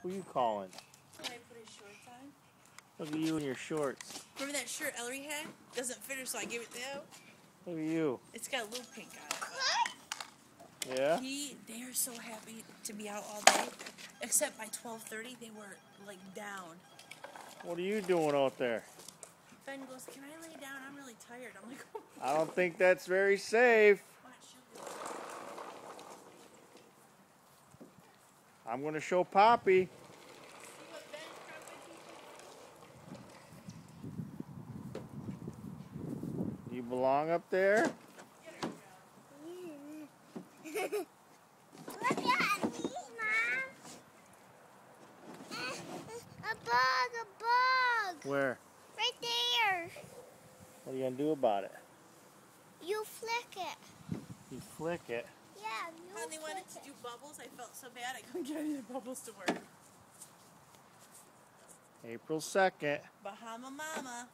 Who you calling? Can I put his shorts on? Look at you in your shorts. Remember that shirt Ellery had? Doesn't fit her, so I gave it to him. Look at you. It's got a little pink on it. Yeah? They are so happy to be out all day. Except by 12:30, they were like down. What are you doing out there? Ben goes, "Can I lay down? I'm really tired." I'm like, "Oh." I don't think that's very safe. I'm going to show Poppy. See what Ben prepping? You belong up there? Look at me, Mom. A bug. Where? Right there. What are you going to do about it? You flick it. You flick it. Yeah, you When they flick wanted to it. do bubbles, I felt so bad I couldn't get any of the bubbles to work. April 2nd. Bahama Mama.